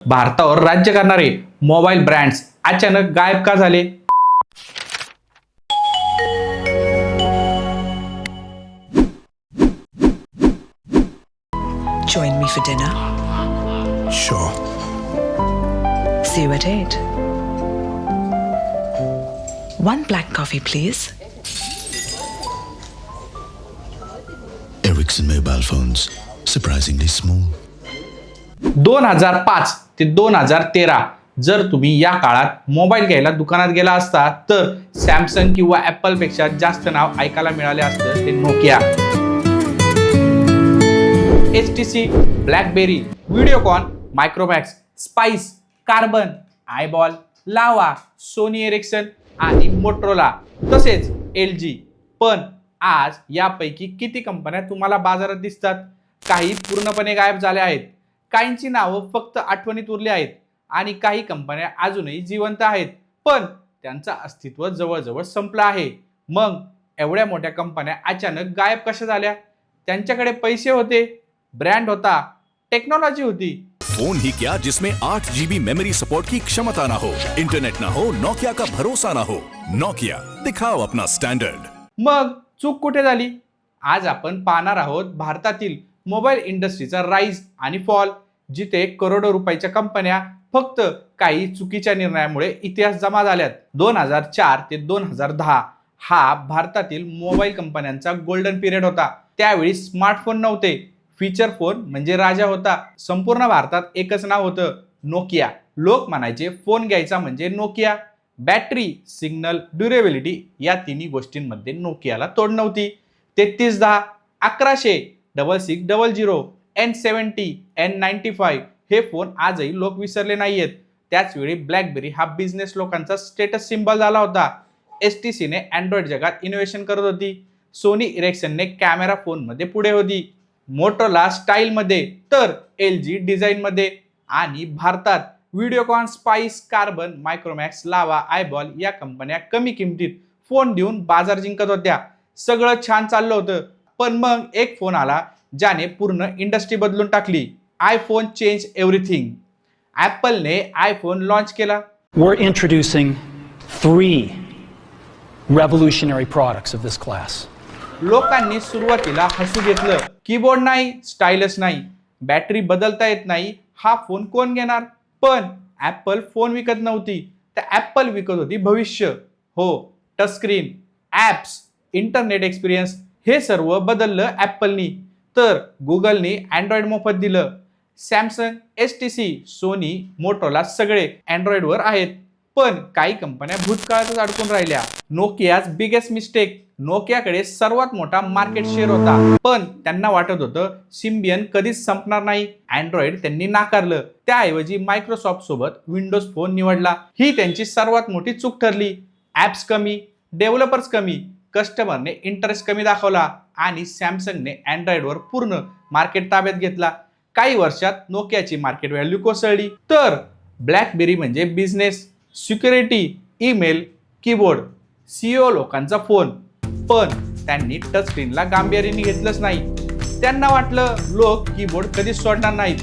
भारतावर राज्य करणारे मोबाईल ब्रँड्स अचानक गायब का झाले? Join me for dinner. Sure. See you at 8. One black coffee, please. Ericsson mobile phones, surprisingly small. 2005 ते 2013 जर तुम्ही या काळात मोबाईल घ्यायला दुकानात गेला असता तर सॅमसंग किंवा ॲपल पेक्षा जास्त नाव ऐकायला मिळाले असतं ते Nokia, HTC, blackberry, Videocon, Micromax, spice, carbon, eyeball, लावा, सोनी एरिक्सन आणि मोटरोला तसेच LG. पण आज यापैकी किती कंपन्या तुम्हाला बाजारात दिसतात? काही पूर्णपणे गायब झाल्या आहेत, काहींची नावं फक्त आठवणीत उरली आहेत आणि काही कंपन्या अजूनही जिवंत आहेत पण त्यांचं अस्तित्व जवळजवळ संपलं आहे. मग एवढ्या मोठ्या कंपन्या अचानक गायब कशा झाल्या? त्यांच्याकडे पैसे होते, ब्रँड होता, टेक्नॉलॉजी होती. फोन ही क्या जिसमें 8 GB मेमोरी सपोर्ट की क्षमता ना हो, इंटरनेट ना हो, नोकिया का भरोसा ना हो. नोकिया, दिखाओ अपना स्टैंडर्ड. मग चूक कुठे झाली? आज आपण पाहणार आहोत भारतातील मोबाईल इंडस्ट्रीचा राईज आणि फॉल, जिथे करोडो रुपयाच्या कंपन्या फक्त काही चुकीच्या निर्णयामुळे इतिहास जमा झाल्यात. 2004 ते 2010 हा भारतातील मोबाईल कंपन्यांचा गोल्डन पिरियड होता. त्यावेळी स्मार्टफोन नव्हते, फीचर फोन म्हणजे राजा होता. संपूर्ण भारतात एकच नाव होतं, नोकिया. लोक म्हणायचे फोन घ्यायचा म्हणजे नोकिया. बॅटरी, सिग्नल, ड्युरेबिलिटी या तिन्ही गोष्टींमध्ये नोकियाला तोड नव्हती. 3310, 1100, 6600, N70, N95 हे फोन आजही लोक विसरले नाहीयेत. त्याचवेळी ब्लॅकबेरी हा बिझनेस लोकांचा स्टेटस सिम्बॉल झाला होता. HTCने अँड्रॉइड जगात इनोव्हेशन करत होती. सोनी इरेक्सनने कॅमेरा फोनमध्ये पुढे होती. मोटरोला स्टाईलमध्ये तर LG डिझाईनमध्ये. आणि भारतात व्हिडिओकॉन, स्पाइस, कार्बन, मायक्रोमॅक्स, लावा, आयबॉल या कंपन्या कमी किमतीत फोन देऊन बाजार जिंकत होत्या. सगळं छान चाललं होतं. पण मग एक फोन आला ज्याने पूर्ण इंडस्ट्री बदलून टाकली. IPhone change everything. ॲपलने आयफोन लॉन्च केला. We're introducing 3 revolutionary products of this class. लोकांनी सुरुवातीला हसू घेतलं. कीबोर्ड नाही, स्टाईलस नाही, बॅटरी बदलता येत नाही, हा फोन कोण घेणार? पण ॲपल फोन विकत नव्हती, तर ॲपल विकत होती भविष्य. हो, टचस्क्रीन, ॲप्स, इंटरनेट एक्सपिरियन्स हे सर्व बदललं ॲपलनी. तर गुगलनी अँड्रॉइड मोफत दिलं. सॅमसंग, HTC, सोनी, मोटरोला सगळे अँड्रॉइडवर आहेत. पण काही कंपन्या भूतकाळातच अडकून राहिल्या. नोकियाज बिगेस्ट मिस्टेक. नोकियाकडे सर्वात मोठा मार्केट शेअर होता, पण त्यांना वाटत होतं सिम्बियन कधीच संपणार नाही. अँड्रॉइड त्यांनी नाकारलं. त्याऐवजी मायक्रोसॉफ्ट सोबत विंडोज फोन निवडला. ही त्यांची सर्वात मोठी चूक ठरली. ॲप्स कमी, डेव्हलपर्स कमी, कस्टमरने इंटरेस्ट कमी दाखवला आणि सॅमसंगने अँड्रॉइडवर पूर्ण मार्केट ताब्यात घेतला. काही वर्षात नोकियाची मार्केट व्हॅल्यू कोसळली. तर ब्लॅकबेरी म्हणजे business, security, email, keyboard, CEO लोकांचा फोन. पण त्यांनी टच स्क्रीनला गांभीर्याने घेतलंच नाही. त्यांना वाटलं लोक कीबोर्ड कधीच सोडणार नाहीत.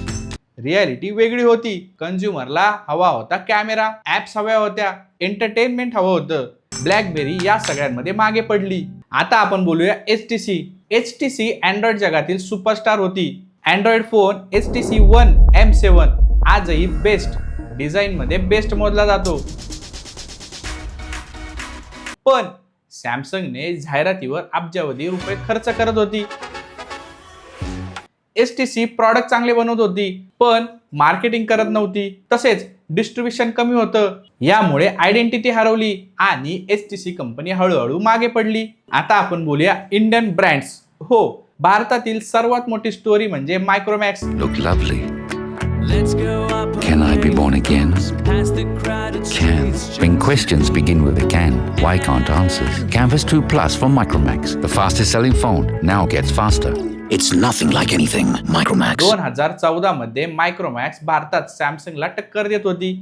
रियालिटी वेगळी होती. कंझ्युमरला हवा होता कॅमेरा, ॲप्स हव्या होत्या, एंटरटेनमेंट हवं होतं. ब्लॅकबेरी या सगळ्यांमध्ये मागे पडली. आता आपण बोलूया HTC. HTC अँड्रॉइड जगातील सुपरस्टार होती. Android phone HTC One M7 आजही बेस्ट डिझाईनमध्ये बेस्ट मोजला जातो. पण सॅमसंगने जाहिरातीवर अब्जावधी रुपये खर्च करत होती. HTC प्रॉडक्ट चांगले बनवत होती, पण मार्केटिंग करत नव्हती. तसेच डिस्ट्रीब्युशन कमी होतं. यामुळे आयडेंटिटी हरवली आणि HTC कंपनी हळूहळू मागे पडली. आता आपण बोलूया इंडियन ब्रँड्स. हो, भारतातील सर्वात मोठी स्टोरी म्हणजे Micromax. Look lovely. Can I be born again? Can. When questions begin with a can, why can't answers? Canvas 2 Plus from Micromax, the fastest selling phone, now gets faster. It's nothing like anything, Micromax. 2014 मध्ये Micromax भारतात सॅमसंगला टक्कर देत होती.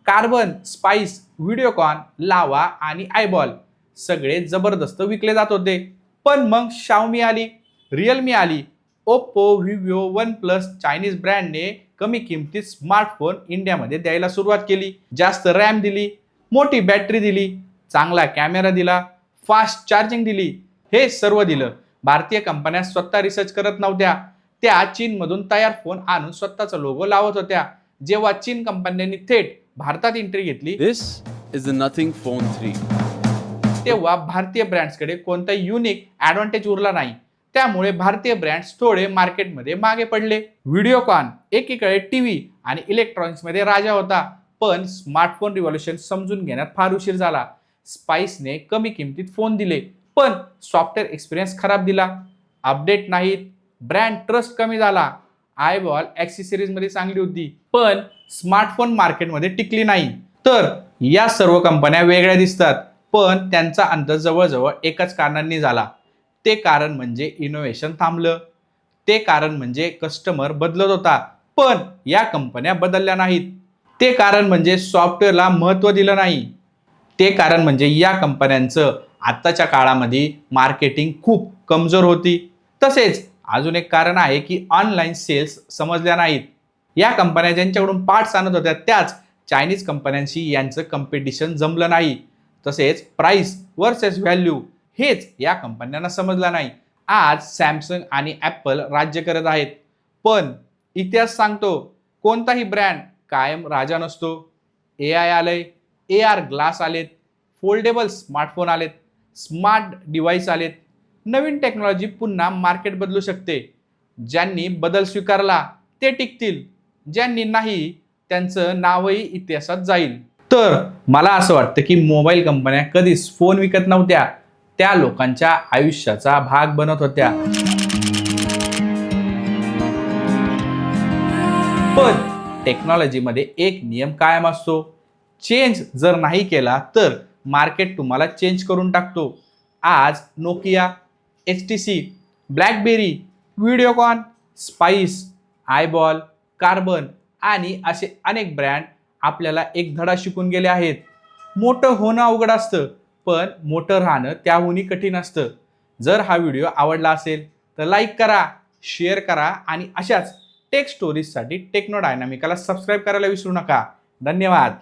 Carbon, spice, Videocon, लावा आणि eyeball सगळे जबरदस्त विकले जात होते. पण मग शाओमी आली, रिअलमी आली, Oppo, Vivo, one plus, Chinese ब्रँडने कमी किमतीत स्मार्टफोन इंडियामध्ये द्यायला सुरुवात केली. जास्त रॅम दिली, मोठी बॅटरी दिली, चांगला कॅमेरा दिला, फास्ट चार्जिंग दिली. हे सर्व दिलं. भारतीय कंपन्या स्वतः रिसर्च करत नव्हत्या. त्या चीनमधून तयार फोन आणून स्वतःचा लोगो लावत होत्या. जेव्हा चीन कंपन्यांनी थेट भारतात एंट्री घेतली, This is the Nothing Phone 3. तेव्हा भारतीय ब्रँड्सकडे कोणता युनिक ॲडव्हान्टेज उरला नाही. त्यामुळे भारतीय ब्रँड्स थोडे मार्केटमध्ये मागे पडले. व्हिडिओकॉन एकीकडे टीव्ही आणि इलेक्ट्रॉनिक्समध्ये राजा होता, पण स्मार्टफोन रिव्हॉल्युशन समजून घेण्यात फार उशीर झाला. स्पाइसने कमी किमतीत फोन दिले, पण सॉफ्टवेअर एक्सपिरियन्स खराब दिला. अपडेट नाहीत, ब्रँड ट्रस्ट कमी झाला. आयबॉल ॲक्सेसरीज मध्ये चांगली होती, पण स्मार्टफोन मार्केटमध्ये टिकली नाही. तर या सर्व कंपन्या वेगळ्या दिसतात, पण त्यांचा अंत जवळजवळ एकाच कारणांनी झाला. ते कारण म्हणजे इनोव्हेशन थांबलं. ते कारण म्हणजे कस्टमर बदलत होता, पण या कंपन्या बदलल्या नाहीत. ते कारण म्हणजे सॉफ्टवेअरला महत्त्व दिलं नाही. ते कारण म्हणजे या कंपन्यांचं आत्ताच्या काळामध्ये मार्केटिंग खूप कमजोर होती. तसेच अजून एक कारण आहे की ऑनलाईन सेल्स समजल्या नाहीत. या कंपन्या ज्यांच्याकडून पार्ट्स आणत होत्या त्याच चायनीज कंपन्यांशी यांचं कॉम्पिटिशन जमलं नाही. तसेच प्राइस वर्सेस व्हॅल्यू हेच या कंपन्यांना समजलं नाही. आज सॅमसंग आणि ॲपल राज्य करत आहेत, पण इतिहास सांगतो कोणताही ब्रँड कायम राजा नसतो. AI आलंय, AR ग्लास आलेत, फोल्डेबल स्मार्टफोन आलेत, स्मार्ट डिव्हाइस आलेत. नवीन टेक्नॉलॉजी पुन्हा मार्केट बदलू शकते. ज्यांनी बदल स्वीकारला ते टिकतील, ज्यांनी नाही त्यांचं नावही इतिहासात जाईल. तर मला असं वाटतं की मोबाईल कंपन्या कधीच फोन विकत नव्हत्या, त्या लोकांच्या आयुष्याचा भाग बनत होत्या. पण टेक्नॉलॉजीमध्ये एक नियम कायम असतो, चेंज जर नाही केला तर मार्केट तुम्हाला चेंज करून टाकतो. आज Nokia, HTC, blackberry, Videocon, spice, eyeball, carbon आणि असे अनेक ब्रँड आपल्याला एक धडा शिकून गेले आहेत. मोठं होणं अवघड असतं, पण मोठं राहणं त्याहूनही कठीण असतं. जर हा व्हिडिओ आवडला असेल तर लाईक करा, शेअर करा आणि अशाच टेक स्टोरीजसाठी टेक्नो डायनामिकाला सबस्क्राईब करायला विसरू नका. धन्यवाद.